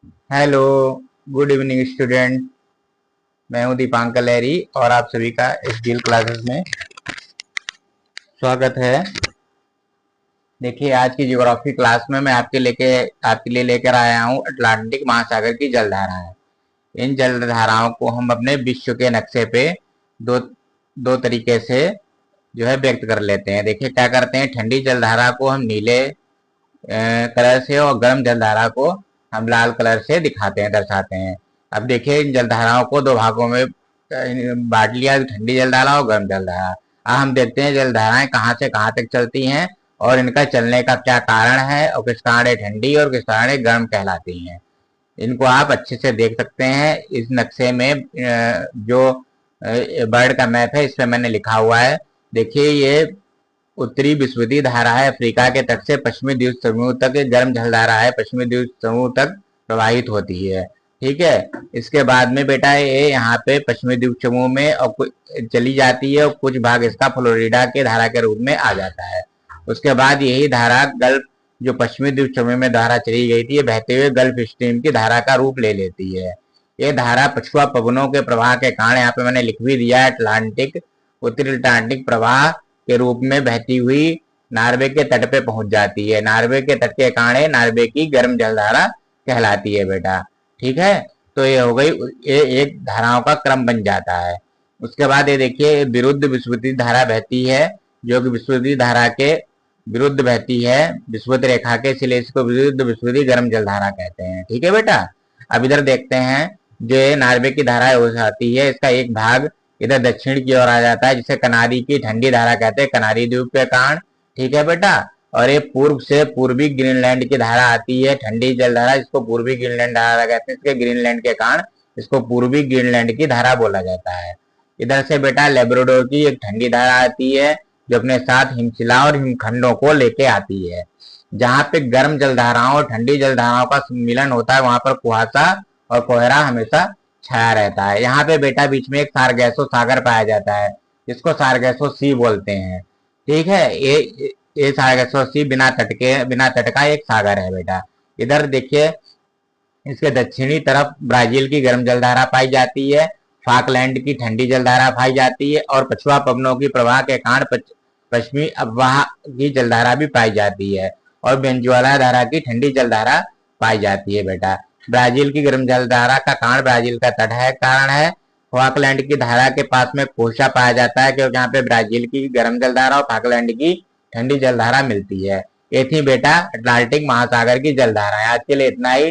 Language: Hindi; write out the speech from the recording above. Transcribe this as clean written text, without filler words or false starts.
Hello, good evening student. मैं हूं दीपांकर लहरी और आप सभी का एसडीएल क्लासेस में स्वागत है। देखिए, आज की ज्योग्राफी क्लास में मैं आपके लिए लेकर आया हूं अटलांटिक महासागर की जलधाराएं। इन जलधाराओं को हम अपने विश्व के नक्शे पे दो दो तरीके से जो है व्यक्त कर लेते हैं। देखिए क्या करते हैं, ठंडी जलधारा को हम नीले कलर से और गर्म जलधारा को हम लाल कलर से दिखाते हैं, दर्शाते हैं। अब देखिए, इन जलधाराओं को दो भागों में बांट लिया, ठंडी जलधारा और गर्म जलधारा। अब हम देखते हैं जलधाराएं कहाँ से कहाँ तक चलती हैं और इनका चलने का क्या कारण है और किस कारण ये ठंडी और किस कारण ये गर्म कहलाती हैं। इनको आप अच्छे से देख सकते हैं इस नक्शे में। जो बर्ड का मैप है, इस पे मैंने लिखा हुआ है। देखिए, ये उत्तरी विस्फीटी धारा है, अफ्रीका के तट से पश्चिमी द्वीप समूह तक गर्म जलधारा है, पश्चिमी द्वीप समूह तक प्रवाहित होती है। ठीक है। इसके बाद में बेटा ये यहाँ पे पश्चिमी द्वीप समूह में और चली जाती है और कुछ भाग इसका फ्लोरिडा के धारा के रूप में आ जाता है। उसके बाद यही धारा गल्फ, जो पश्चिमी द्वीप समूह में धारा चली गई थी, ये बहते हुए गल्फ स्ट्रीम की धारा का रूप ले लेती है। ये धारा पछुआ पवनों के प्रवाह के कारण, यहाँ पे मैंने लिख भी दिया है, अटलांटिक उत्तरी अटलांटिक प्रवाह के रूप में बहती हुई नार्वे के तट पे पहुंच जाती है। नार्वे के तट के कारण नार्वे की गर्म जलधारा कहलाती है बेटा। ठीक है। तो ये हो गई, ये एक धाराओं का क्रम बन जाता है। उसके बाद ये देखिए, विरुद्ध विस्फीटी धारा बहती है, जो कि विस्फीटी धारा के विरुद्ध बहती है, विस्फीत रेखा के, इसलिए इसको विरुद्ध विस्फीटी गर्म जलधारा कहते हैं। ठीक है बेटा। अब इधर देखते हैं, जो नार्वे की धारा हो जाती है, इसका एक भाग इधर दक्षिण की ओर आ जाता है, जिसे कनारी की ठंडी धारा कहते हैं, कनारी द्वीप के कारण। ठीक है बेटा। और ये पूर्व से पूर्वी ग्रीनलैंड की धारा आती है, ठंडी जलधारा, इसको पूर्वी ग्रीनलैंड धारा कहते हैं, इसके ग्रीनलैंड के कारण इसको पूर्वी ग्रीनलैंड की धारा बोला जाता है। इधर से बेटा लेब्राडोर की एक ठंडी धारा आती है, जो अपने साथ हिमशिला और हिमखंडों को लेके आती है। जहां पे गर्म जलधाराओं और ठंडी जलधाराओं का सम्मिलन होता है, वहां पर कुहासा और कोहरा हमेशा छाया रहता है। यहाँ पे बेटा बीच में एक सारगैसो सागर पाया जाता है, जिसको सारगैसो सी बोलते हैं। ठीक है। ये सारगैसो सी बिना तट का एक सागर है बेटा। इधर देखिए, इसके दक्षिणी तरफ ब्राजील की गर्म जलधारा पाई जाती है, फाकलैंड की ठंडी जलधारा पाई जाती है और पछुआ पवनों की प्रवाह के कारण पश्चिमी अफवाह की जलधारा भी पाई जाती है और वेनेजुएला धारा की ठंडी जलधारा पाई जाती है बेटा। ब्राजील की गर्म जलधारा का कारण ब्राजील का तट है, कारण है। फाकलैंड की धारा के पास में कोशा पाया जाता है, क्योंकि यहाँ पे ब्राजील की गर्म जलधारा और फाकलैंड की ठंडी जलधारा मिलती है। ये थी बेटा अटलांटिक महासागर की जलधारा। आज के लिए इतना ही।